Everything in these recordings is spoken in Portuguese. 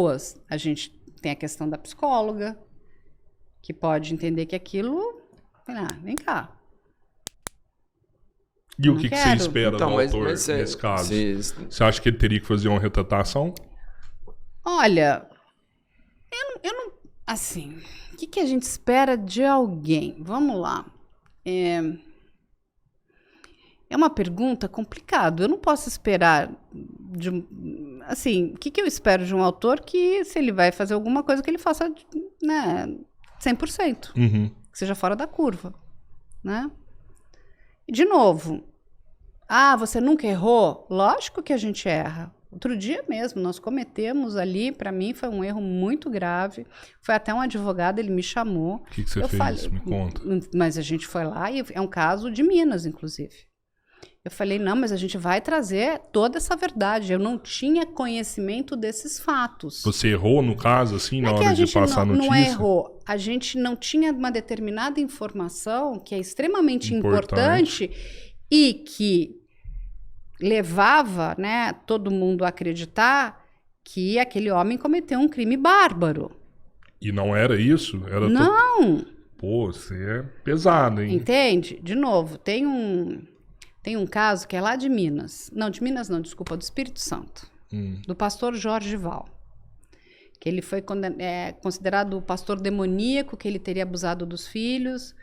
pessoas. A gente tem a questão da psicóloga, que pode entender que aquilo... vem cá. E o que você espera do autor nesse caso? Você acha que ele teria que fazer uma retratação? Olha, eu não... Assim, o que a gente espera de alguém? Vamos lá. É uma pergunta complicada. Eu não posso esperar assim, o que eu espero de um autor que, se ele vai fazer alguma coisa, que ele faça, né, 100%. Que seja fora da curva, né? E, de novo, você nunca errou? Lógico que a gente erra. Outro dia mesmo, nós cometemos ali, para mim foi um erro muito grave. Foi até um advogado, ele me chamou. O que você fez? Me conta. Mas a gente foi lá e é um caso de Minas, inclusive. Eu falei, não, mas a gente vai trazer toda essa verdade. Eu não tinha conhecimento desses fatos. Você errou no caso, assim, na hora de passar a notícia? Não errou. A gente não tinha uma determinada informação que é extremamente importante e que levava, né, todo mundo a acreditar que aquele homem cometeu um crime bárbaro. E não era isso? Não! Pô, você é pesado, hein? Entende? De novo, tem um caso que é lá de Minas. Não, de Minas não, desculpa, do Espírito Santo. Do pastor Jorge Val. Que ele foi considerado o pastor demoníaco, que ele teria abusado dos filhos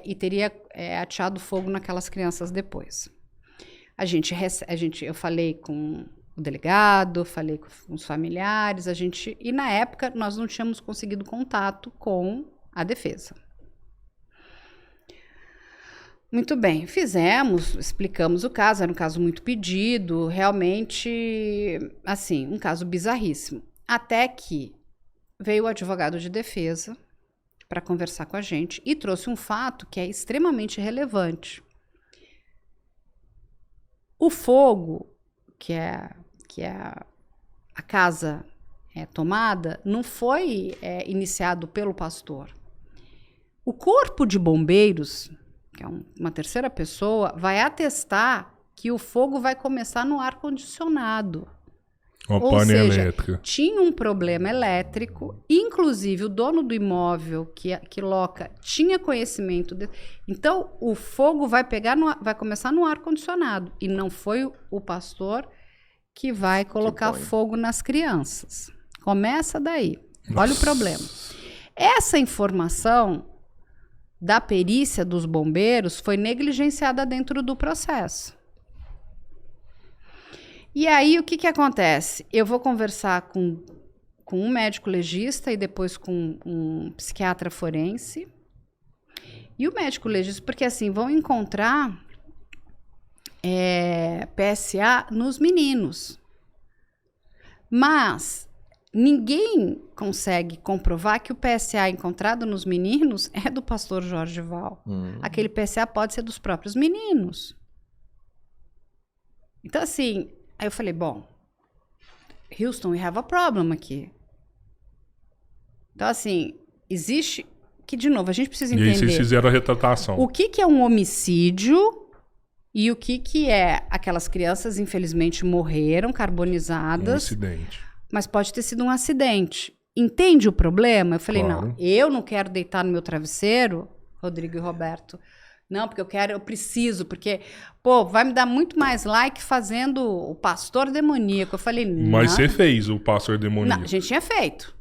e teria ateado fogo naquelas crianças depois. Eu falei com o delegado, falei com os familiares, e na época nós não tínhamos conseguido contato com a defesa. Muito bem, explicamos o caso, era um caso muito pedido, realmente, assim, um caso bizarríssimo. Até que veio o advogado de defesa para conversar com a gente e trouxe um fato que é extremamente relevante. O fogo, que é a casa tomada, não foi iniciado pelo pastor. O corpo de bombeiros, que é uma terceira pessoa, vai atestar que o fogo vai começar no ar-condicionado. Ou seja, tinha um problema elétrico, inclusive o dono do imóvel que loca tinha conhecimento. Então, o fogo vai começar no ar-condicionado. E não foi o pastor que vai colocar fogo nas crianças. Começa daí. Olha o problema. Essa informação da perícia dos bombeiros foi negligenciada dentro do processo. E aí, o que acontece? Eu vou conversar com um médico legista e depois com um psiquiatra forense. E o médico legista, porque assim, vão encontrar PSA nos meninos. Mas ninguém consegue comprovar que o PSA encontrado nos meninos é do pastor Jorge Val. Aquele PSA pode ser dos próprios meninos. Então, assim, aí eu falei, bom, Houston, we have a problem aqui. Então, assim, existe... Que, de novo, a gente precisa entender... E aí vocês fizeram a retratação. O que é um homicídio e o que é... Aquelas crianças, infelizmente, morreram carbonizadas. Um acidente. Mas pode ter sido um acidente. Entende o problema? Eu falei, Claro. não, eu não quero deitar no meu travesseiro, Rodrigo e Roberto. Não, porque eu preciso, porque, vai me dar muito mais like fazendo o pastor demoníaco. Eu falei, não. Mas você fez o pastor demoníaco. Não, a gente tinha feito.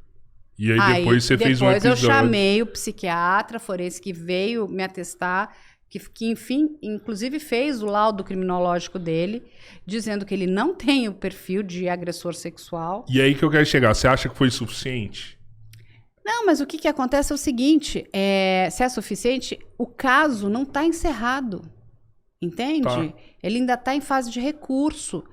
E aí depois você fez um episódio. Depois eu chamei o psiquiatra forense que veio me atestar, que enfim, inclusive fez o laudo criminológico dele, dizendo que ele não tem o perfil de agressor sexual. E aí que eu quero chegar, você acha que foi suficiente? Não, mas o que acontece é o seguinte, se é suficiente, o caso não está encerrado, entende? Tá. Ele ainda está em fase de recurso.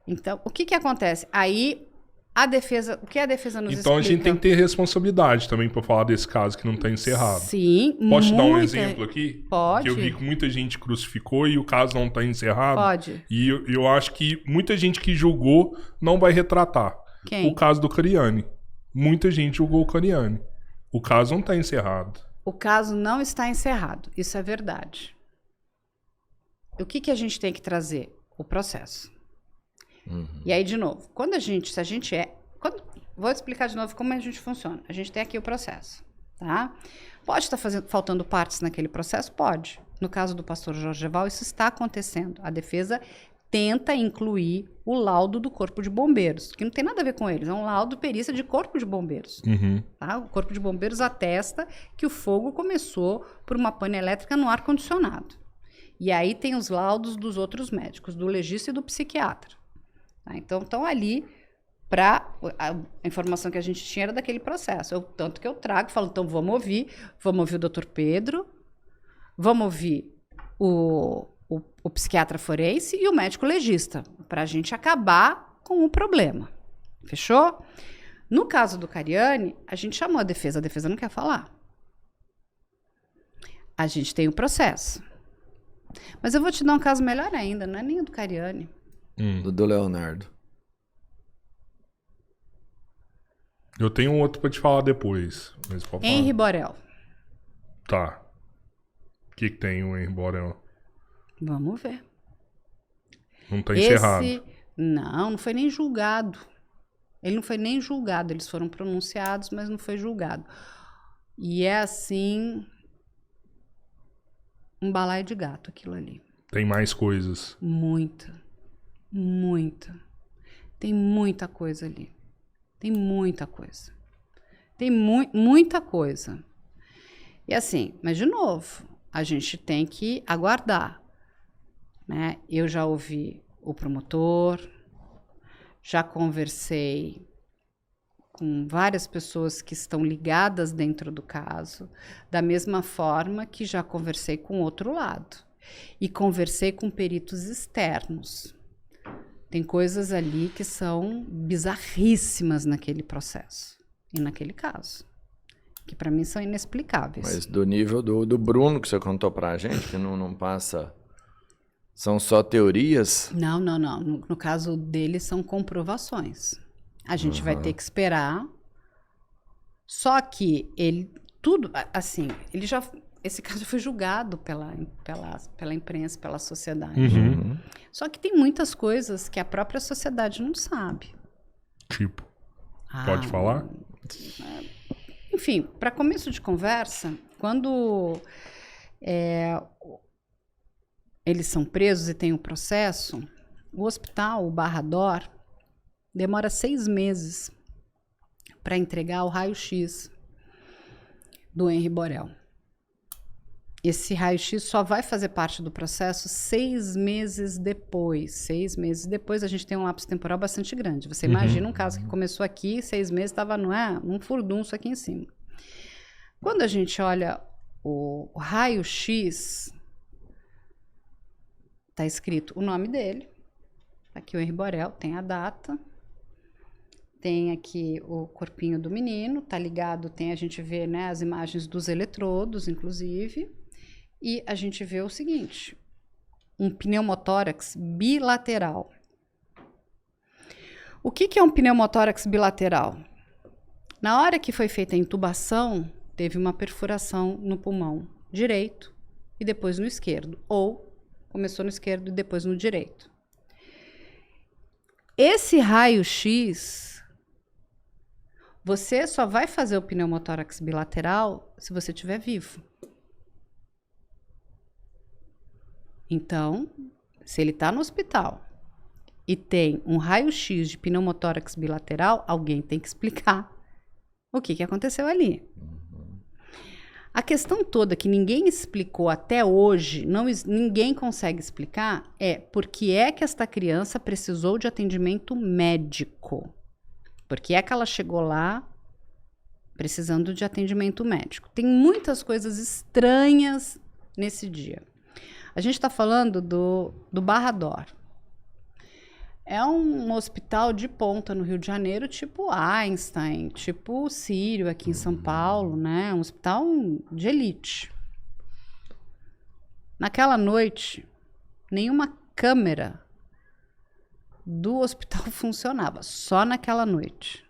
Então, o que acontece? Aí, a defesa, o que a defesa nos explica? Então a gente tem que ter responsabilidade também para falar desse caso que não está encerrado. Sim, Posso te dar um exemplo aqui? Pode. Que eu vi que muita gente crucificou e o caso não está encerrado. Pode. E eu acho que muita gente que julgou não vai retratar. Quem? O caso do Cariani. Muita gente julgou o Cariani. O caso não está encerrado. O caso não está encerrado. Isso é verdade. O que a gente tem que trazer? O processo. E aí, de novo, vou explicar de novo como a gente funciona. A gente tem aqui o processo, tá? Pode estar faltando partes naquele processo? Pode. No caso do pastor Jorge Eval, isso está acontecendo. A defesa tenta incluir o laudo do Corpo de Bombeiros, que não tem nada a ver com eles, é um laudo de perícia de Corpo de Bombeiros. Tá? O Corpo de Bombeiros atesta que o fogo começou por uma pane elétrica no ar-condicionado. E aí tem os laudos dos outros médicos, do legista e do psiquiatra. Tá? Então, estão ali para... A informação que a gente tinha era daquele processo. Tanto que eu trago, falo, então vamos ouvir o Dr. Pedro, vamos ouvir o psiquiatra forense e o médico legista, para a gente acabar com o problema. Fechou? No caso do Cariani, a gente chamou a defesa não quer falar. A gente tem o processo. Mas eu vou te dar um caso melhor ainda, não é nem o do Cariani. Do Leonardo. Eu tenho um outro para te falar depois. Henri Borel. Tá. O que tem o Henri Borel? Vamos ver. Não está encerrado. Não foi nem julgado. Ele não foi nem julgado. Eles foram pronunciados, mas não foi julgado. E é assim... um balaio de gato aquilo ali. Tem mais coisas. Muita. Tem muita coisa ali. Tem muita coisa. Tem muita coisa. E assim, mas de novo, a gente tem que aguardar. Né? Eu já ouvi o promotor, já conversei com várias pessoas que estão ligadas dentro do caso, da mesma forma que já conversei com o outro lado. E conversei com peritos externos. Tem coisas ali que são bizarríssimas naquele processo e naquele caso, que para mim são inexplicáveis. Mas do nível do Bruno que você contou pra gente, que não passa... São só teorias? Não. No caso dele, são comprovações. A gente vai ter que esperar. Só que ele... Tudo... Assim, ele já... Esse caso foi julgado pela imprensa, pela sociedade. Só que tem muitas coisas que a própria sociedade não sabe. Tipo? Pode falar? Enfim, para começo de conversa, quando... eles são presos e tem um processo, o hospital, o Barra D'Or, demora 6 meses para entregar o raio-x do Henri Borel. Esse raio-x só vai fazer parte do processo 6 meses depois. 6 meses depois a gente tem um lapso temporal bastante grande. Você imagina um caso que começou aqui, 6 meses estava num furdunço aqui em cima. Quando a gente olha o raio-x... Está escrito o nome dele, aqui o Henri Borel, tem a data, tem aqui o corpinho do menino, tá ligado, a gente vê, né, as imagens dos eletrodos, inclusive, e a gente vê o seguinte, um pneumotórax bilateral. O que é um pneumotórax bilateral? Na hora que foi feita a intubação, teve uma perfuração no pulmão direito e depois no esquerdo, ou começou no esquerdo e depois no direito. Esse raio-x, você só vai fazer o pneumotórax bilateral se você estiver vivo. Então, se ele está no hospital e tem um raio-x de pneumotórax bilateral, alguém tem que explicar o que aconteceu ali. A questão toda que ninguém explicou até hoje, ninguém consegue explicar, é por que é que esta criança precisou de atendimento médico. Por que é que ela chegou lá precisando de atendimento médico? Tem muitas coisas estranhas nesse dia. A gente está falando do Barra D'Or. É um hospital de ponta no Rio de Janeiro, tipo Einstein, tipo Sírio aqui em São Paulo, né? Um hospital de elite. Naquela noite, nenhuma câmera do hospital funcionava, só naquela noite.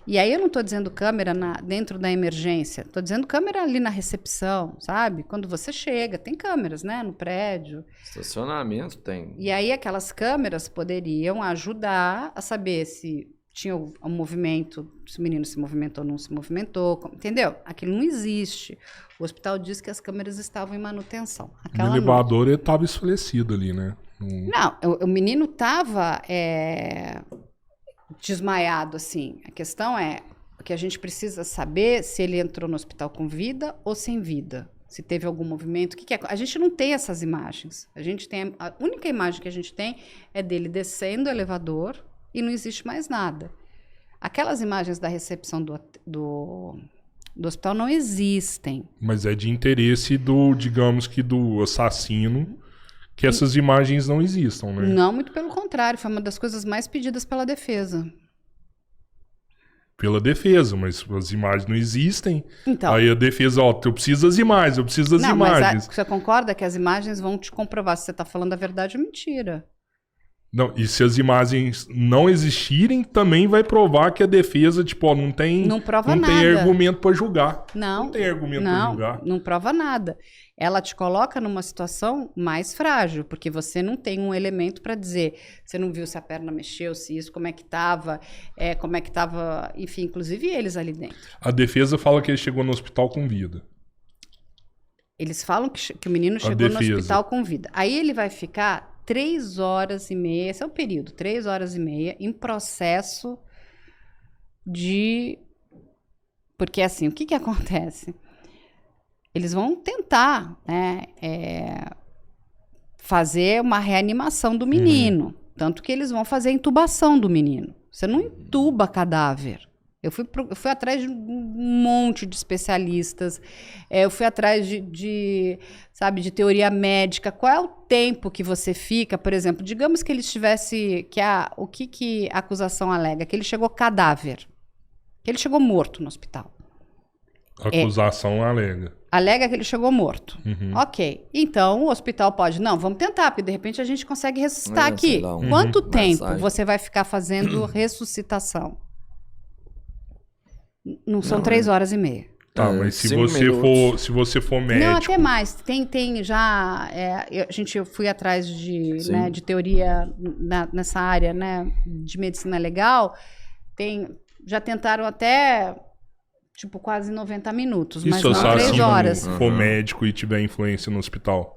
E aí eu não estou dizendo câmera dentro da emergência, estou dizendo câmera ali na recepção, sabe? Quando você chega, tem câmeras, né? No prédio. Estacionamento tem. E aí aquelas câmeras poderiam ajudar a saber se tinha um movimento, se o menino se movimentou ou não se movimentou, entendeu? Aquilo não existe. O hospital disse que as câmeras estavam em manutenção. O elevador estava esfalecido ali, né? Não, o menino estava desmaiado, assim. A questão é que a gente precisa saber se ele entrou no hospital com vida ou sem vida. Se teve algum movimento. O que é? A gente não tem essas imagens. A única imagem que a gente tem é dele descendo o elevador e não existe mais nada. Aquelas imagens da recepção do hospital não existem. Mas é de interesse digamos que do assassino, que essas imagens não existam, né? Não, muito pelo contrário. Foi uma das coisas mais pedidas pela defesa. Pela defesa, mas as imagens não existem. Então, aí a defesa, eu preciso das imagens, eu preciso das imagens. Mas você concorda que as imagens vão te comprovar se você está falando a verdade ou mentira? Não, e se as imagens não existirem, também vai provar que a defesa, não tem... Não prova nada. Não tem argumento para julgar. Não tem argumento para julgar. Não prova nada. Ela te coloca numa situação mais frágil, porque você não tem um elemento para dizer, você não viu se a perna mexeu, se isso, como é que estava, enfim, inclusive eles ali dentro. A defesa fala que ele chegou no hospital com vida. Eles falam que o menino chegou no hospital com vida. Aí ele vai ficar 3 horas e meia, esse é o período, 3 horas e meia, em processo de... Porque assim, o que acontece? Eles vão tentar, né, fazer uma reanimação do menino. Tanto que eles vão fazer a intubação do menino. Você não intuba cadáver. Eu fui atrás de um monte de especialistas. Eu fui atrás de teoria médica. Qual é o tempo que você fica, por exemplo? Digamos que ele estivesse... O que a acusação alega? Que ele chegou cadáver. Que ele chegou morto no hospital. A acusação alega. Alega que ele chegou morto. Ok. Então, o hospital pode... Não, vamos tentar, porque de repente a gente consegue ressuscitar aqui. Quanto tempo você vai ficar fazendo ressuscitação? Não são 3 horas e meia. Tá, mas se você for médico... Não, até mais. Tem já... eu fui atrás de teoria nessa área, né, de medicina legal. Já tentaram até... quase 90 minutos, mas não 3 horas. Se for médico e tiver influência no hospital?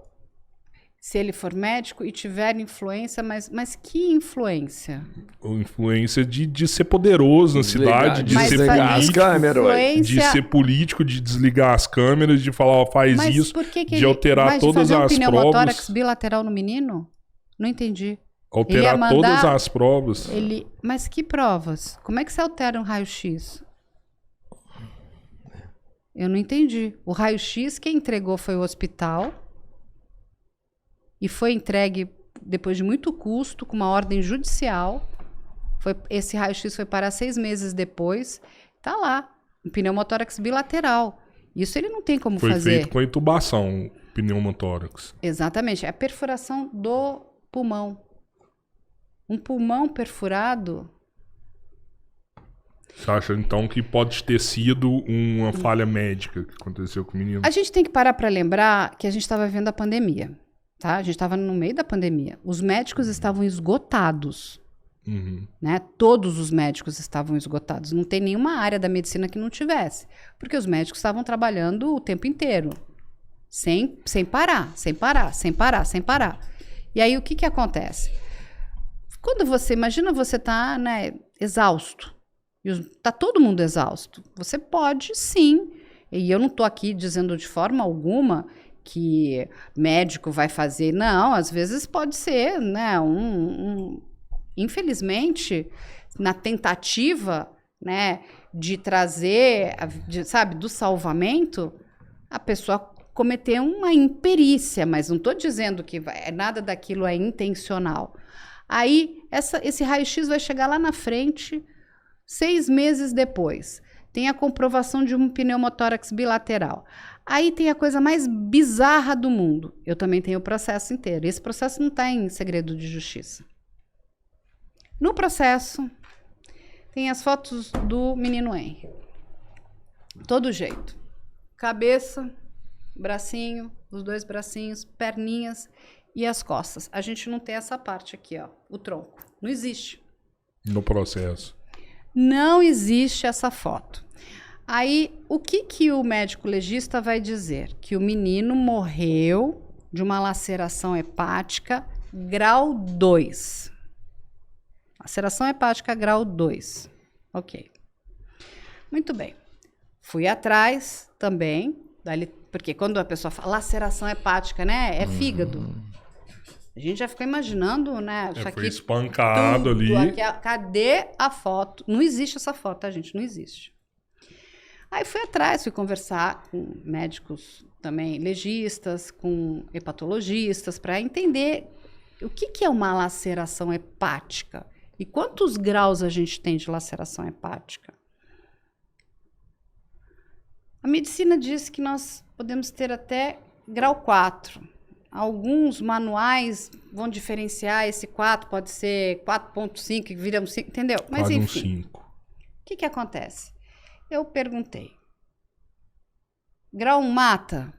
Se ele for médico e tiver influência, mas que influência? Influência de ser poderoso na cidade, de ser político, de ser político, de desligar as câmeras, de falar, faz isso, de alterar todas as provas. Mas pneumotórax bilateral no menino? Não entendi. Alterar todas as provas. Mas que provas? Como é que você altera um raio-x? Eu não entendi. O raio-x quem entregou foi o hospital e foi entregue depois de muito custo, com uma ordem judicial. Esse raio-x foi parar 6 meses depois. Tá lá, um pneumotórax bilateral. Isso ele não tem como fazer. Foi feito com a intubação, pneumotórax. Exatamente, é a perfuração do pulmão. Um pulmão perfurado... Você acha, então, que pode ter sido uma falha médica que aconteceu com o menino? A gente tem que parar para lembrar que a gente estava vivendo a pandemia, tá? A gente estava no meio da pandemia. Os médicos estavam esgotados, né? Todos os médicos estavam esgotados. Não tem nenhuma área da medicina que não tivesse, porque os médicos estavam trabalhando o tempo inteiro, sem parar. E aí, o que acontece? Quando imagina você tá, né, exausto, tá todo mundo exausto. Você pode, sim. E eu não estou aqui dizendo de forma alguma que médico vai fazer. Não, às vezes pode ser, né? Infelizmente, na tentativa, né, de trazer, do salvamento, a pessoa cometeu uma imperícia, mas não estou dizendo que nada daquilo é intencional. Aí, esse raio-x vai chegar lá na frente... 6 meses depois, tem a comprovação de um pneumotórax bilateral. Aí tem a coisa mais bizarra do mundo. Eu também tenho o processo inteiro. Esse processo não está em segredo de justiça. No processo, tem as fotos do menino Henry. Todo jeito. Cabeça, bracinho, os 2 bracinhos, perninhas e as costas. A gente não tem essa parte aqui, ó, o tronco. Não existe. No processo. Não existe essa foto. Aí, o que o médico legista vai dizer? Que o menino morreu de uma laceração hepática grau 2. Laceração hepática grau 2. Ok. Muito bem. Fui atrás também, porque quando a pessoa fala laceração hepática, né? É fígado. A gente já ficou imaginando, né? Isso foi espancado tudo, ali. Cadê a foto? Não existe essa foto, tá, gente? Não existe. Aí fui atrás, fui conversar com médicos também legistas, com hepatologistas, para entender o que é uma laceração hepática e quantos graus a gente tem de laceração hepática. A medicina diz que nós podemos ter até grau 4. Alguns manuais vão diferenciar esse 4, pode ser 4.5, que vira um 5, entendeu? Mas quase enfim, um 5. O que acontece? Eu perguntei. Grau 1 mata?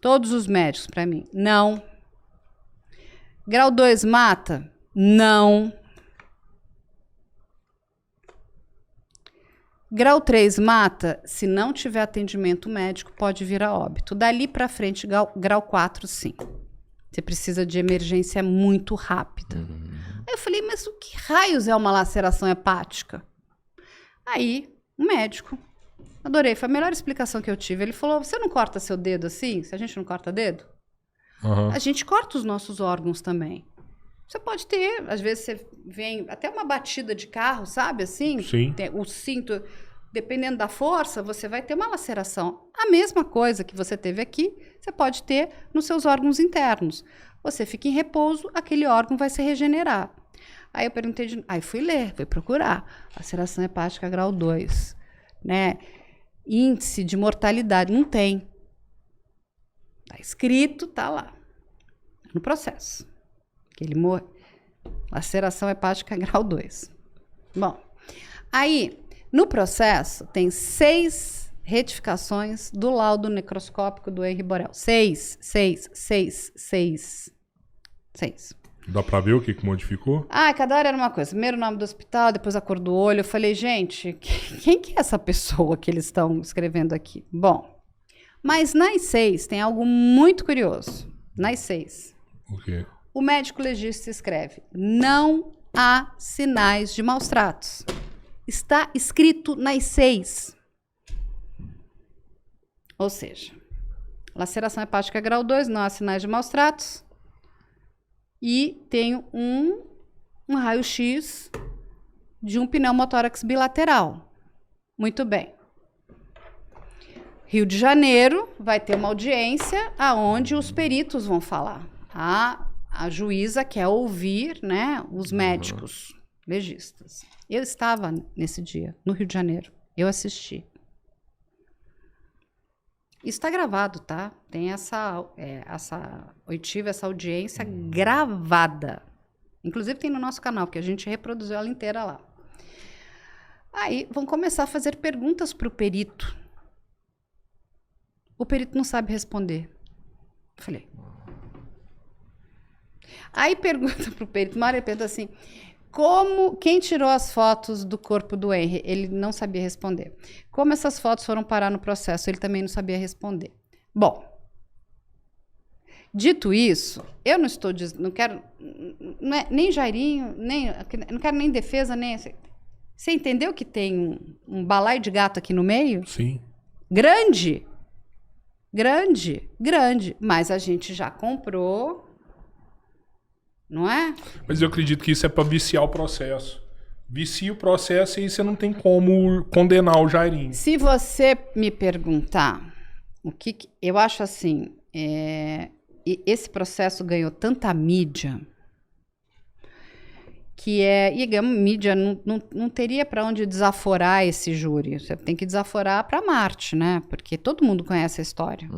Todos os médicos para mim. Não. Grau 2 mata? Não. Grau 3 mata? Se não tiver atendimento médico, pode vir a óbito. Dali para frente, grau 4, sim. Você precisa de emergência muito rápida. Aí eu falei, mas o que raios é uma laceração hepática? Aí, o médico, adorei, foi a melhor explicação que eu tive. Ele falou, você não corta seu dedo assim? Se a gente não corta dedo? A gente corta os nossos órgãos também. Você pode ter, às vezes você vem até uma batida de carro, sabe assim? Sim. O cinto, dependendo da força, você vai ter uma laceração. A mesma coisa que você teve aqui, você pode ter nos seus órgãos internos. Você fica em repouso, aquele órgão vai se regenerar. Aí eu perguntei, aí fui ler, fui procurar. Laceração hepática grau 2, né? Índice de mortalidade, não tem. Tá escrito, tá lá. No processo. Que ele morre. Laceração hepática grau 2. Bom, aí, no processo, tem 6 retificações do laudo necroscópico do Henri Borel. 6. Dá pra ver o que modificou? Cada hora era uma coisa. Primeiro o nome do hospital, depois a cor do olho. Eu falei, gente, quem que é essa pessoa que eles estão escrevendo aqui? Bom, mas nas 6 tem algo muito curioso. Nas 6. O quê? O médico legista escreve, não há sinais de maus tratos. Está escrito nas 6. Ou seja, laceração hepática grau 2, não há sinais de maus tratos. E tenho um raio-x de um pneumotórax bilateral. Muito bem. Rio de Janeiro vai ter uma audiência aonde os peritos vão falar. A juíza quer ouvir, né, os médicos legistas. Eu estava nesse dia, no Rio de Janeiro. Eu assisti. Isso está gravado, tá? Tem essa oitiva, essa audiência gravada. Inclusive tem no nosso canal, porque a gente reproduziu ela inteira lá. Aí vão começar a fazer perguntas para o perito. O perito não sabe responder. Eu falei... Aí pergunta pro perito, Mário pergunta assim, quem tirou as fotos do corpo do Henri? Ele não sabia responder. Como essas fotos foram parar no processo? Ele também não sabia responder. Bom, dito isso, eu não estou dizendo, não quero, nem Jairinho, não quero nem defesa, nem... Você entendeu que tem um balaio de gato aqui no meio? Sim. Grande, mas a gente já comprou... Não é? Mas eu acredito que isso é para viciar o processo. Vicia o processo e aí você não tem como condenar o Jairinho. Se você me perguntar o que eu acho assim, esse processo ganhou tanta mídia que mídia não teria para onde desaforar esse júri. Você tem que desaforar para Marte, né? Porque todo mundo conhece a história.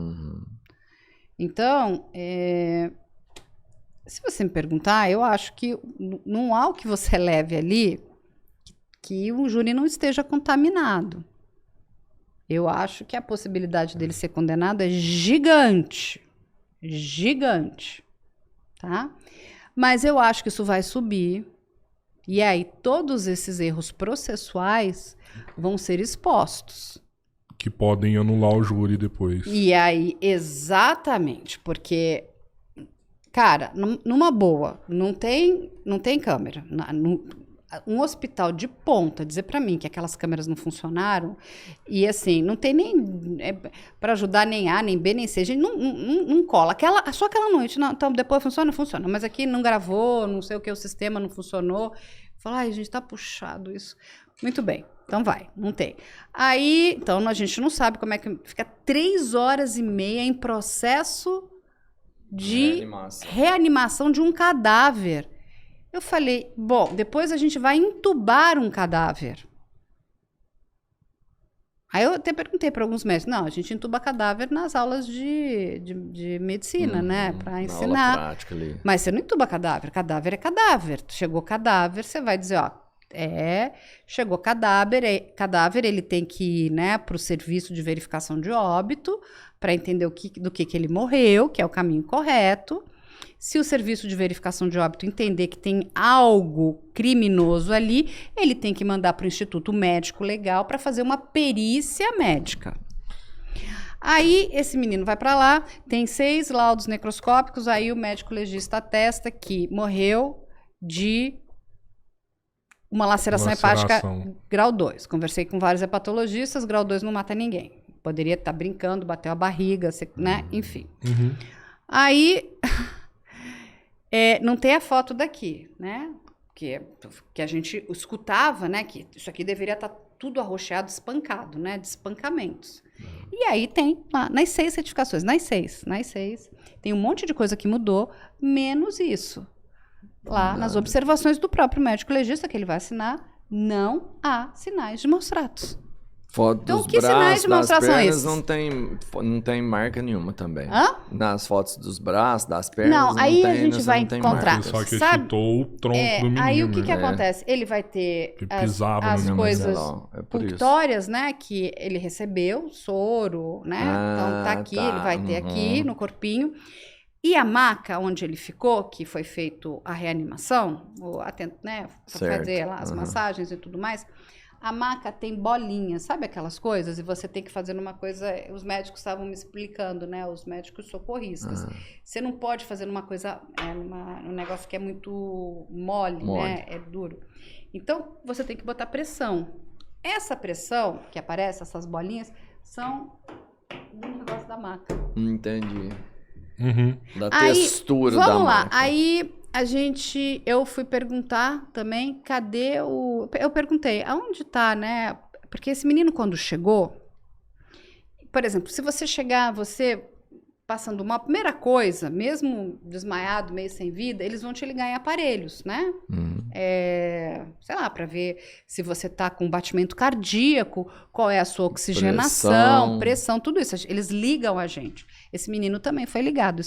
Então, se você me perguntar, eu acho que não há o que você leve ali que o júri não esteja contaminado. Eu acho que a possibilidade dele ser condenado é gigante. Tá? Mas eu acho que isso vai subir. E aí, todos esses erros processuais vão ser expostos. Que podem anular o júri depois. E aí, exatamente, porque, cara, numa boa, não tem câmera. Um hospital de ponta dizer pra mim que aquelas câmeras não funcionaram, e assim, não tem nem pra ajudar nem A, nem B, nem C, a gente não cola. Só aquela noite, não, então depois funciona, mas aqui não gravou, não sei o que, o sistema não funcionou. Fala, ai, gente, tá puxado isso. Muito bem, então vai, não tem. Aí, então a gente não sabe como é que fica 3 horas e meia em processo de reanimação de um cadáver. Eu falei, bom, depois a gente vai entubar um cadáver. Aí eu até perguntei para alguns médicos, não, a gente entuba cadáver nas aulas de medicina, né, para ensinar. Aula prática ali. Mas você não entuba cadáver é cadáver. Chegou cadáver, você vai dizer, ó, chegou cadáver, ele tem que ir, né, para o serviço de verificação de óbito, para entender do que ele morreu, que é o caminho correto. Se o serviço de verificação de óbito entender que tem algo criminoso ali, ele tem que mandar para o Instituto Médico Legal para fazer uma perícia médica. Aí, esse menino vai para lá, tem 6 laudos necroscópicos, aí o médico legista atesta que morreu de uma laceração hepática grau 2. Conversei com vários hepatologistas, grau 2 não mata ninguém. Poderia estar brincando, bateu a barriga, né? Enfim. Uhum. Aí... não tem a foto daqui, né? Que a gente escutava, né? Que isso aqui deveria estar tudo arroxeado, espancado, né? De espancamentos. E aí tem lá, nas 6 certificações, nas seis, tem um monte de coisa que mudou, menos isso. Lá nas observações do próprio médico legista, que ele vai assinar, não há sinais de maus tratos. Foto então, dos que braços, sinais de das pernas não tem marca nenhuma também. Hã? Nas fotos dos braços, das pernas, não aí tem, a gente vai encontrar. Só que chutou o tronco do menino. Aí o que acontece? Ele vai ter as coisas punctórias, né? Que ele recebeu, soro, né? Então tá aqui, ele vai ter aqui no corpinho. E a maca onde ele ficou, que foi feito a reanimação, né? Pra fazer lá as massagens e tudo mais... A maca tem bolinhas, sabe aquelas coisas? E você tem que fazer uma coisa... Os médicos estavam me explicando, né? Os médicos socorristas. Você não pode fazer numa coisa... um negócio que é muito mole, né? É duro. Então, você tem que botar pressão. Essa pressão que aparece, essas bolinhas, são do negócio da maca. Entendi. Uhum. Da textura da maca. Vamos lá. Aí... eu fui perguntar também, cadê eu perguntei, aonde tá, né? Porque esse menino quando chegou, por exemplo, se você chegar, você passando uma primeira coisa, mesmo desmaiado, meio sem vida, eles vão te ligar em aparelhos, né? Sei lá, para ver se você tá com batimento cardíaco, qual é a sua oxigenação, pressão, tudo isso. Eles ligam a gente. Esse menino também foi ligado,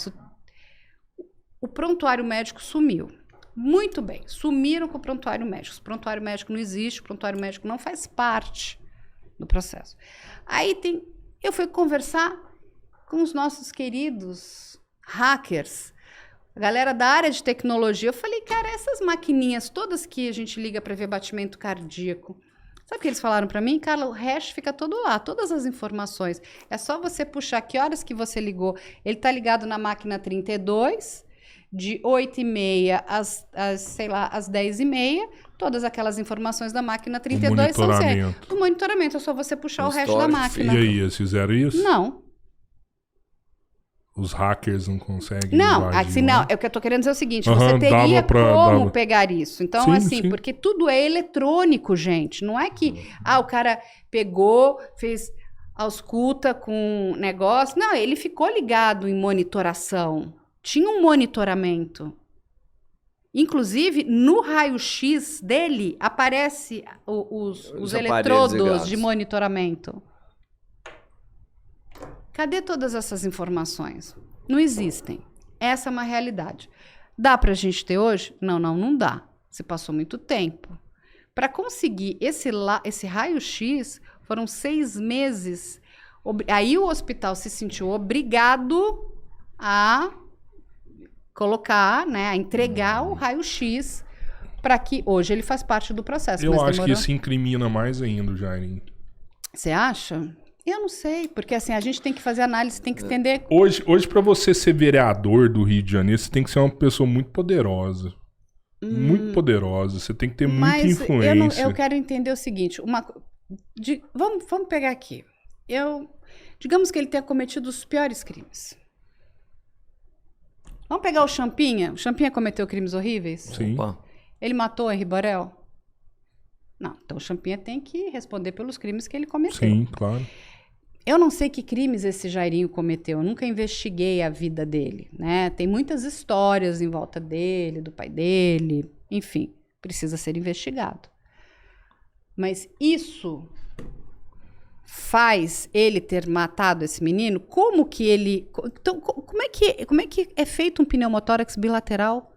O prontuário médico sumiu. Muito bem, sumiram com o prontuário médico. O prontuário médico não existe, o prontuário médico não faz parte do processo. Aí eu fui conversar com os nossos queridos hackers, a galera da área de tecnologia. Eu falei, cara, essas maquininhas todas que a gente liga para ver batimento cardíaco, sabe o que eles falaram para mim? Carla, o hash fica todo lá, todas as informações. É só você puxar que horas que você ligou. Ele está ligado na máquina 32... de 8h30 às 10h30, todas aquelas informações da máquina 32 são certas. O monitoramento, é só você puxar o resto da máquina. E aí, eles fizeram isso? Não. Os hackers não conseguem não, o que eu tô querendo dizer é o seguinte, você teria como pegar isso. Então, sim. Porque tudo é eletrônico, gente. Não é que o cara pegou, fez ausculta com negócio. Não, ele ficou ligado em monitoração. Tinha um monitoramento. Inclusive, no raio-x dele, aparece os eletrodos de monitoramento. Cadê todas essas informações? Não existem. Essa é uma realidade. Dá pra gente ter hoje? Não dá. Se passou muito tempo. Para conseguir esse raio-x, foram 6 meses. Aí o hospital se sentiu obrigado a colocar, né, a entregar o raio-x para que hoje ele faz parte do processo. Eu acho que isso incrimina mais ainda, Jairinho. Você acha? Eu não sei, porque assim, a gente tem que fazer análise, tem que entender... Hoje para você ser vereador do Rio de Janeiro, você tem que ser uma pessoa muito poderosa. Muito poderosa, você tem que ter muita influência. Eu quero entender o seguinte, vamos pegar aqui. Digamos que ele tenha cometido os piores crimes. Vamos pegar o Champinha? O Champinha cometeu crimes horríveis? Sim. Opa. Ele matou o Henri Borel? Não, então o Champinha tem que responder pelos crimes que ele cometeu. Sim, claro. Eu não sei que crimes esse Jairinho cometeu, eu nunca investiguei a vida dele, né? Tem muitas histórias em volta dele, do pai dele, enfim, precisa ser investigado. Mas isso faz ele ter matado esse menino? Como que ele... Então, como é que é feito um pneumotórax bilateral?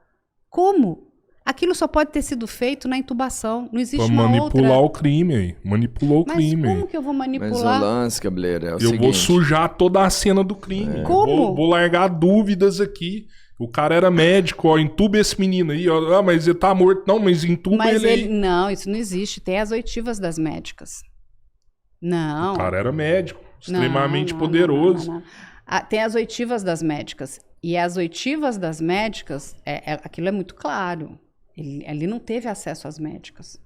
Como? Aquilo só pode ter sido feito na intubação. Não existe uma outra... manipular o crime aí. Manipulou o crime. Mas como que eu vou manipular? Mas o lance, Cabeleira, é o seguinte... Eu vou sujar toda a cena do crime. Como? Vou largar dúvidas aqui. O cara era médico, ó, entuba esse menino aí. Ó, mas ele tá morto. Não, mas entuba ele aí. Não, isso não existe. Tem as oitivas das médicas. Não. O cara era médico. Extremamente poderoso. Não. Tem as oitivas das médicas. E as oitivas das médicas, aquilo é muito claro. Ele não teve acesso às médicas.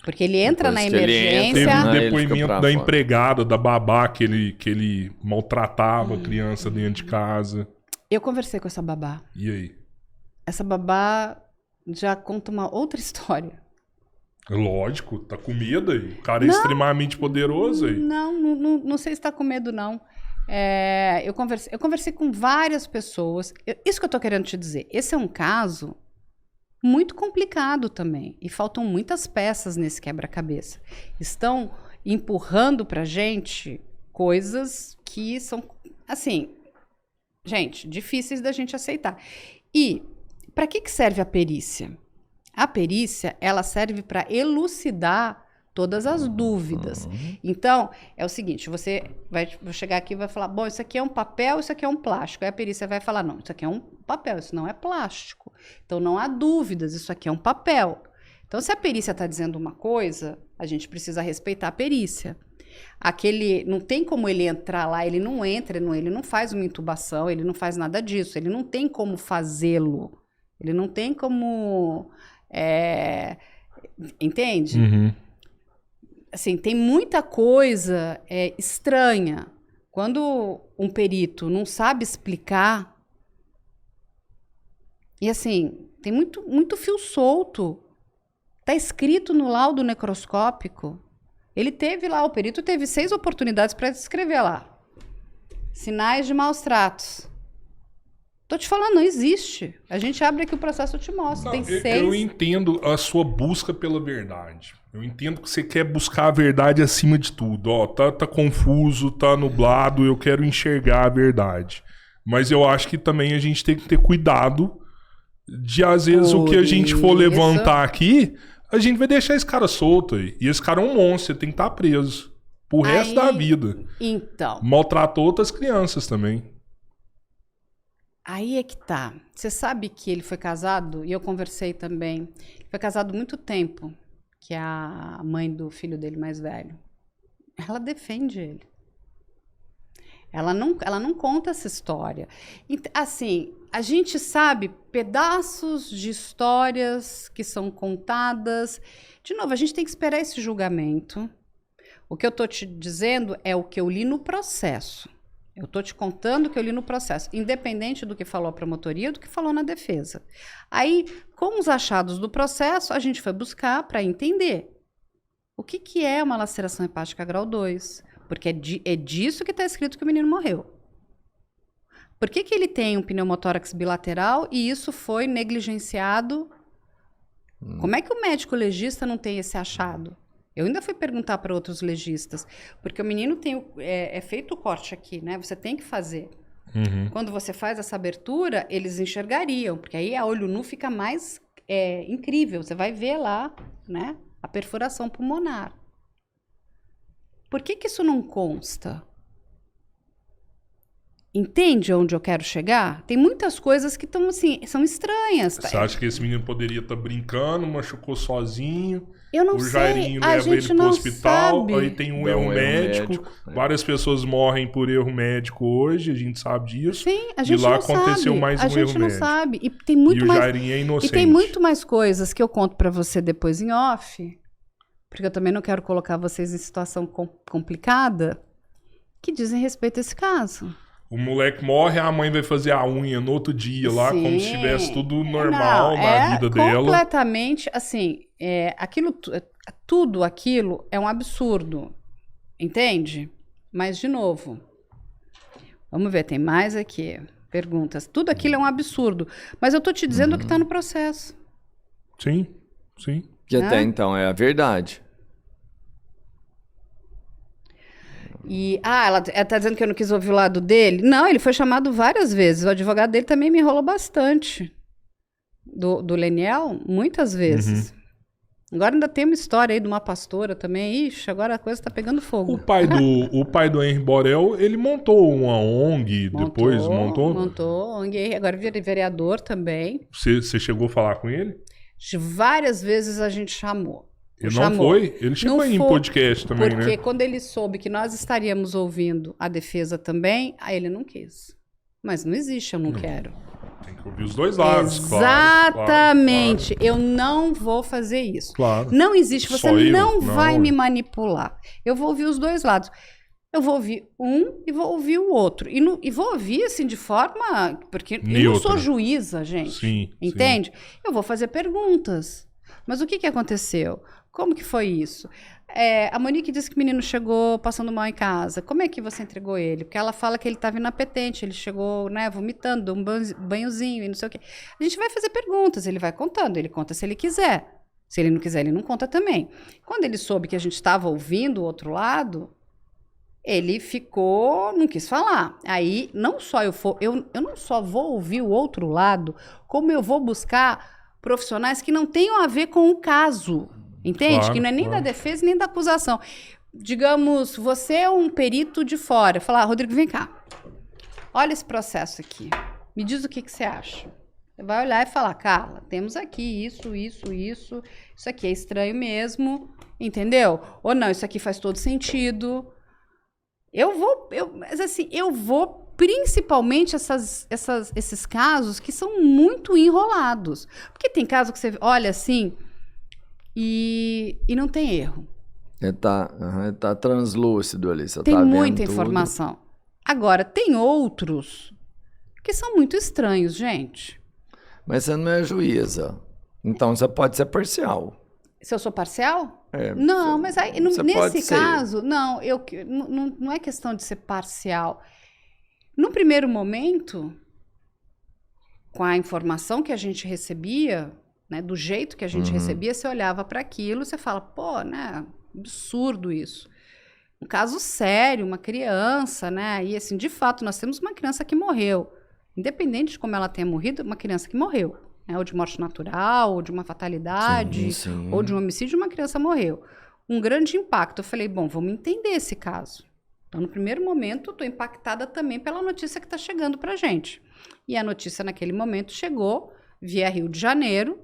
Porque ele entra na emergência... Teve um depoimento da empregada, da babá, que ele maltratava a criança dentro de casa. Eu conversei com essa babá. E aí? Essa babá já conta uma outra história. Lógico, tá com medo aí. O cara é extremamente poderoso aí. Não sei se tá com medo, não. Eu conversei com várias pessoas. Isso que eu tô querendo te dizer. Esse é um caso... muito complicado também. E faltam muitas peças nesse quebra-cabeça. Estão empurrando pra gente coisas que são, assim, gente, difíceis da gente aceitar. E para que serve a perícia? A perícia, ela serve para elucidar todas as dúvidas. Então, é o seguinte, você vai chegar aqui e vai falar, bom, isso aqui é um papel, isso aqui é um plástico. Aí a perícia vai falar, não, isso aqui é um papel, isso não é plástico. Então, não há dúvidas, isso aqui é um papel. Então, se a perícia está dizendo uma coisa, a gente precisa respeitar a perícia. Não tem como ele entrar lá, ele não entra, ele não faz uma intubação, ele não faz nada disso, ele não tem como fazê-lo. Ele não tem como... entende? Uhum. Assim, tem muita coisa estranha. Quando um perito não sabe explicar... E assim, tem muito fio solto. Está escrito no laudo necroscópico. Ele teve lá, o perito teve 6 oportunidades para escrever lá. Sinais de maus tratos. Tô te falando, não existe. A gente abre aqui o processo, eu te mostro. Tem 6. Eu entendo a sua busca pela verdade. Eu entendo que você quer buscar a verdade acima de tudo. Ó, tá confuso, tá nublado, eu quero enxergar a verdade. Mas eu acho que também a gente tem que ter cuidado de, às vezes, o que a gente for levantar aqui, a gente vai deixar esse cara solto aí. E esse cara é um monstro, ele tem que estar preso pro resto da vida. Então. Maltratou outras crianças também. Aí é que tá. Você sabe que ele foi casado, e eu conversei também, ele foi casado muito tempo, que é a mãe do filho dele mais velho. Ela defende ele. Ela não conta essa história. Assim, a gente sabe pedaços de histórias que são contadas. De novo, a gente tem que esperar esse julgamento. O que eu tô te dizendo é o que eu li no processo. Eu tô te contando o que eu li no processo, independente do que falou a promotoria ou do que falou na defesa. Aí, com os achados do processo, a gente foi buscar para entender o que é uma laceração hepática grau 2. Porque é disso que está escrito que o menino morreu. Por que ele tem um pneumotórax bilateral e isso foi negligenciado? Como é que o médico legista não tem esse achado? Eu ainda fui perguntar para outros legistas, porque o menino tem feito o corte aqui, né? Você tem que fazer. Uhum. Quando você faz essa abertura, eles enxergariam, porque aí a olho nu fica mais incrível. Você vai ver lá, né, a perfuração pulmonar. Por que isso não consta? Entende onde eu quero chegar? Tem muitas coisas que estão assim, são estranhas. Você acha que esse menino poderia estar brincando, machucou sozinho? Eu não o sei, Jairinho a leva ele gente pro não hospital, sabe. aí tem um erro médico. Várias pessoas morrem por erro médico hoje, a gente sabe disso. Sim, a gente e lá não aconteceu sabe. mais a um gente erro não médico. sabe. E tem muito E o mais. Jairinho é inocente. E tem muito mais coisas que eu conto pra você depois em off, porque eu também não quero colocar vocês em situação complicada, que dizem respeito a esse caso. O moleque morre, a mãe vai fazer a unha no outro dia lá, Sim. como se estivesse tudo normal na vida dela. Completamente, assim, tudo aquilo é um absurdo, entende? Mas, de novo, vamos ver, tem mais aqui, perguntas. Tudo aquilo é um absurdo, mas eu tô te dizendo que tá no processo. Sim, sim. Que até então é a verdade. Ela tá dizendo que eu não quis ouvir o lado dele? Não, ele foi chamado várias vezes. O advogado dele também me enrolou bastante. Do Leniel, muitas vezes. Agora ainda tem uma história aí de uma pastora também. Ixi, agora a coisa tá pegando fogo. O pai do Henry Borel, ele montou uma ONG depois, montou? Montou ONG, agora vira vereador também. Você chegou a falar com ele? Várias vezes a gente chamou. Ele não foi? Ele chegou aí em podcast também, né? Porque quando ele soube que nós estaríamos ouvindo a defesa também, aí ele não quis. Mas não existe, eu não quero. Tem que ouvir os dois lados, Exatamente. Claro. Eu não vou fazer isso. Claro. Não existe, você não vai não. me manipular. Eu vou ouvir os dois lados. Eu vou ouvir um e vou ouvir o outro. E vou ouvir, assim, de forma... Porque eu não sou juíza, gente. Sim, entende? Sim. Eu vou fazer perguntas. Mas o que aconteceu? Como que foi isso? A Monique disse que o menino chegou passando mal em casa. Como é que você entregou ele? Porque ela fala que ele estava inapetente, ele chegou, né, vomitando, deu um banhozinho e não sei o quê. A gente vai fazer perguntas, ele vai contando, ele conta se ele quiser. Se ele não quiser, ele não conta também. Quando ele soube que a gente estava ouvindo o outro lado, ele ficou, não quis falar. Aí, não só eu não só vou ouvir o outro lado, como eu vou buscar profissionais que não tenham a ver com o caso. Entende? Claro, que não é nem da defesa nem da acusação. Digamos, você é um perito de fora. Falar, Rodrigo, vem cá. Olha esse processo aqui. Me diz o que você acha. Você vai olhar e falar, Carla, temos aqui isso. Isso aqui é estranho mesmo. Entendeu? Ou não, isso aqui faz todo sentido. Mas assim, eu vou principalmente esses casos que são muito enrolados. Porque tem casos que você olha assim... E não tem erro. Tá translúcido ali. Você tem tá muita vendo informação. Tudo. Agora, tem outros que são muito estranhos, gente. Mas você não é juíza. Então você pode ser parcial. Se eu sou parcial? Não, mas aí, nesse caso, não é questão de ser parcial. No primeiro momento, com a informação que a gente recebia... Né, do jeito que a gente recebia, você olhava para aquilo e você fala, pô, né, absurdo isso. Um caso sério, uma criança, né, e assim, de fato, nós temos uma criança que morreu. Independente de como ela tenha morrido, uma criança que morreu. Né, ou de morte natural, ou de uma fatalidade, ou de um homicídio, uma criança morreu. Um grande impacto. Eu falei, bom, vamos entender esse caso. Então, no primeiro momento, estou impactada também pela notícia que está chegando para a gente. E a notícia, naquele momento, chegou via Rio de Janeiro.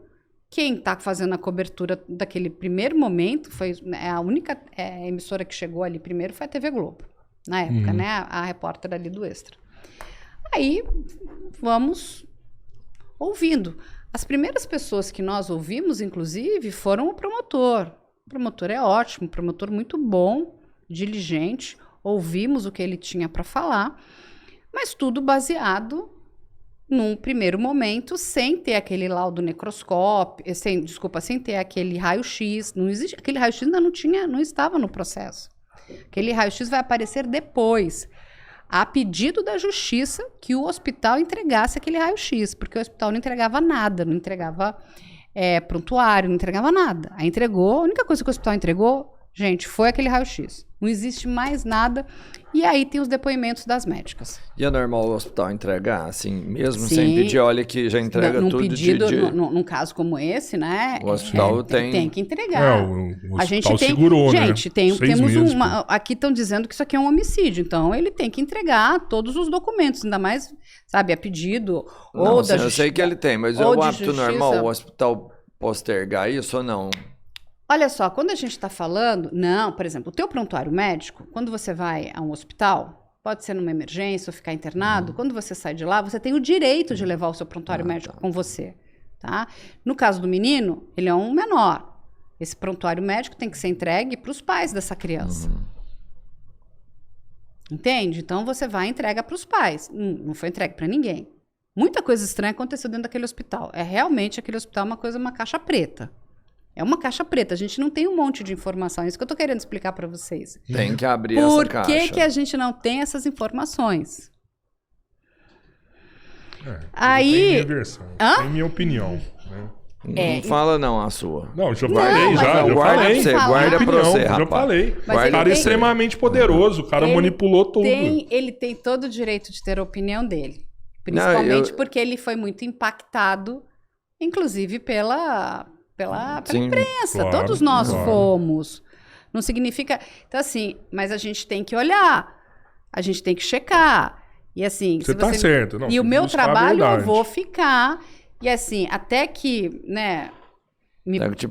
Quem está fazendo a cobertura daquele primeiro momento, foi a única emissora que chegou ali primeiro foi a TV Globo, na época, né? A repórter ali do Extra. Aí, vamos ouvindo. As primeiras pessoas que nós ouvimos, inclusive, foram o promotor. O promotor é ótimo, promotor muito bom, diligente. Ouvimos o que ele tinha para falar, mas tudo baseado... num primeiro momento, sem ter aquele laudo necroscópio, sem ter aquele raio-x, não existe, aquele raio-x ainda não estava no processo. Aquele raio-x vai aparecer depois, a pedido da justiça que o hospital entregasse aquele raio-x, porque o hospital não entregava nada, não entregava prontuário, não entregava nada. Aí entregou, a única coisa que o hospital entregou, Gente, foi aquele raio-x. Não existe mais nada. E aí tem os depoimentos das médicas. E é normal o hospital entregar, assim, mesmo Sim. sem pedir? Olha que já entrega Num tudo pedido, num caso como esse, né? O hospital tem que entregar. O A gente hospital tem, segurou, gente, né? temos 6 meses, uma. Aqui estão dizendo que isso aqui é um homicídio, então ele tem que entregar todos os documentos, ainda mais, sabe, a pedido Não, ou sim, da eu justiça. sei que ele tem, mas é ou o de hábito justiça. normal o hospital postergar isso ou não? Olha só, quando a gente está falando, não, por exemplo, o teu prontuário médico, quando você vai a um hospital, pode ser numa emergência ou ficar internado, quando você sai de lá, você tem o direito de levar o seu prontuário médico com você, tá? No caso do menino, ele é um menor. Esse prontuário médico tem que ser entregue para os pais dessa criança. Entende? Então você vai e entrega para os pais. Não foi entregue para ninguém. Muita coisa estranha aconteceu dentro daquele hospital. Realmente aquele hospital é uma caixa preta. É uma caixa preta. A gente não tem um monte de informação. É isso que eu estou querendo explicar para vocês. Tem que abrir essa Por caixa. que a gente não tem essas informações? Aí... Tem minha versão. Tem minha opinião, né? Não fala não a sua. Não, já falei, mas já guarda falei. pra você, falar. guarda pra você, Já rapaz. falei. Mas O ele cara é tem- extremamente poderoso, o cara ele manipulou tudo. Ele tem todo o direito de ter a opinião dele. Principalmente porque ele foi muito impactado, inclusive pela Sim, imprensa. claro, Todos nós claro. fomos. Não significa... Então, assim, mas a gente tem que olhar. A gente tem que checar. E assim... Você tá certo. Não, E o tem que meu buscar a trabalho eu verdade. vou ficar... E assim, até que, né... Tem que te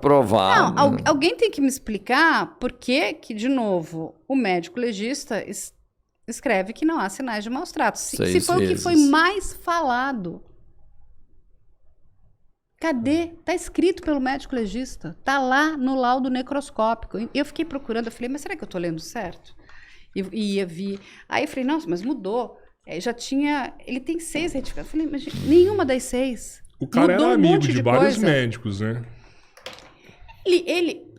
provar. Não, né? alguém tem que me explicar por que, de novo, o médico legista escreve que não há sinais de maus tratos. Se 6 foi o que vezes. foi mais falado. Cadê? Tá escrito pelo médico legista. Tá lá no laudo necroscópico. Eu fiquei procurando, eu falei, mas será que eu tô lendo certo? E ia vir. Aí eu falei, nossa, mas mudou. Já tinha... Ele tem 6 retificações. Eu falei, mas gente, nenhuma das 6. O cara Mudou era um amigo monte de de vários coisa. médicos, né?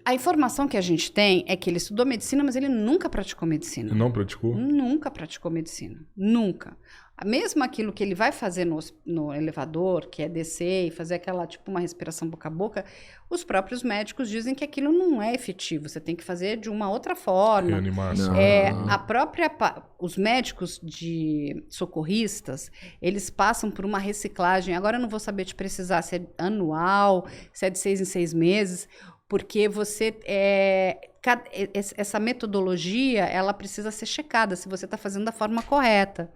A informação que a gente tem é que ele estudou medicina, mas ele nunca praticou medicina. Você não praticou? Nunca praticou medicina. Nunca. Mesmo aquilo que ele vai fazer no elevador, que é descer e fazer aquela, tipo, uma respiração boca a boca, os próprios médicos dizem que aquilo não é efetivo. Você tem que fazer de uma outra forma. Reanimação. Os médicos de socorristas, eles passam por uma reciclagem. Agora eu não vou saber te precisar se é anual, se é de 6 em 6 meses, porque essa metodologia, ela precisa ser checada se você está fazendo da forma correta.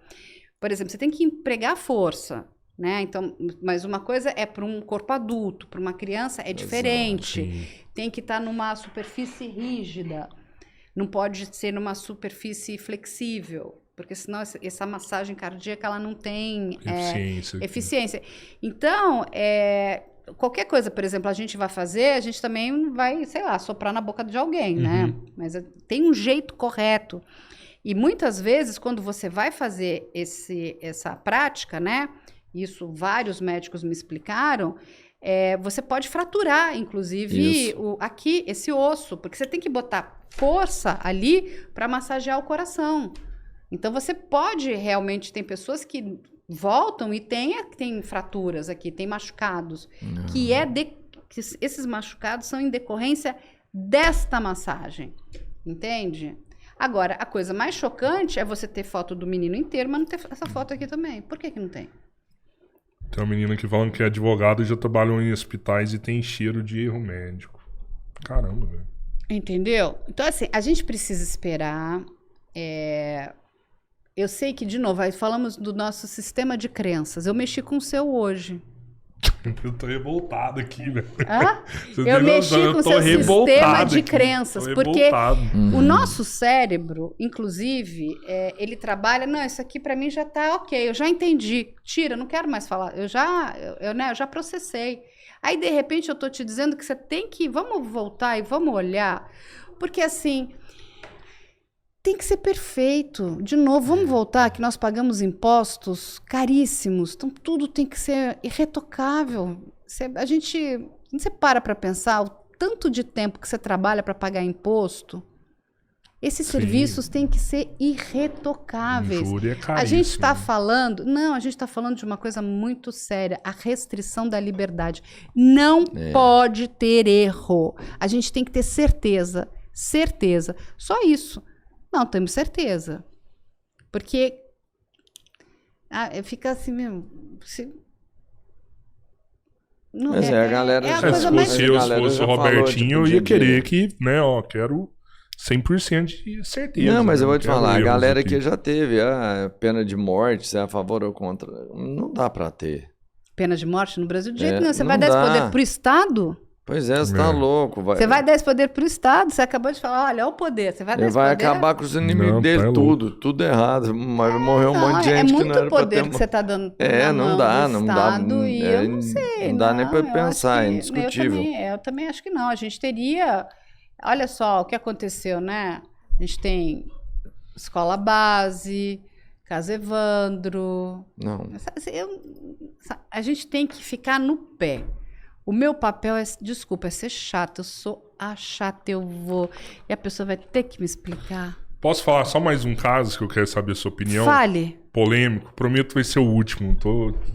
Por exemplo, você tem que empregar força, né? Então, mas uma coisa é para um corpo adulto, para uma criança é diferente. Sim. Tem que estar numa superfície rígida, não pode ser numa superfície flexível, porque senão essa massagem cardíaca ela não tem eficiência. Então, qualquer coisa, por exemplo, a gente vai fazer, a gente também vai, sei lá, soprar na boca de alguém, né? Mas tem um jeito correto. E muitas vezes, quando você vai fazer essa prática, né? Isso vários médicos me explicaram, você pode fraturar, inclusive, aqui, esse osso, porque você tem que botar força ali para massagear o coração. Então, você pode realmente, tem pessoas que voltam e tem fraturas aqui, tem machucados, que esses machucados são em decorrência desta massagem, entende? Agora, a coisa mais chocante é você ter foto do menino inteiro, mas não ter essa foto aqui também. Por que não tem? Tem uma menina que falando que é advogada e já trabalhou em hospitais e tem cheiro de erro médico. Caramba, velho. Entendeu? Então, assim, a gente precisa esperar. Eu sei que, de novo, aí falamos do nosso sistema de crenças. Eu mexi com o seu hoje. Eu tô revoltado aqui, velho. Eu mexi com o seu sistema de crenças, porque o nosso cérebro, inclusive, ele trabalha, não, isso aqui pra mim já tá ok, eu já entendi, tira, não quero mais falar, eu já processei. Aí, de repente, eu tô te dizendo que você tem que, vamos voltar e vamos olhar, porque assim... Tem que ser perfeito. De novo, vamos voltar que nós pagamos impostos caríssimos. Então, tudo tem que ser irretocável. Você para pensar o tanto de tempo que você trabalha para pagar imposto. Esses serviços têm que ser irretocáveis. Júri é caríssimo. A gente está falando... Não, a gente está falando de uma coisa muito séria. A restrição da liberdade. Não pode ter erro. A gente tem que ter certeza. certeza. Só isso. Não temos certeza. Porque fica assim mesmo. Não, Mas a galera a já- coisa Se mais... fosse eu, se galera fosse já o falou, Robertinho, tipo, eu ia de- querer que, né, ó, quero 100% de certeza. Não, mas né? eu vou te quero falar, a erros galera aqui. que já teve a pena de morte, se é a favor ou contra, não dá pra ter. Pena de morte no Brasil, de jeito nenhum. Você não vai dar esse dá. poder pro Estado? Pois é, você tá É. louco. Você vai dar esse poder pro Estado? Você acabou de falar, olha o poder. Você vai dar Ele esse vai poder? acabar com os inimigos Não, dele, tá tudo errado. Mas morreu um Não, monte de é gente que muito não era pra poder ter. que você tá dando É, na não mão dá, do não dá, Estado, e eu não sei. não dá nem pra eu acho pensar, é que- indiscutível. Eu também acho que não. A gente teria... Olha só o que aconteceu, né? A gente tem escola base, Casa Evandro... Não. A gente tem que ficar no pé. O meu papel é, desculpa, é ser chata. Eu sou a chata, eu vou... E a pessoa vai ter que me explicar. Posso falar só mais um caso que eu quero saber a sua opinião? Fale. Polêmico. Prometo vai ser o último. Tô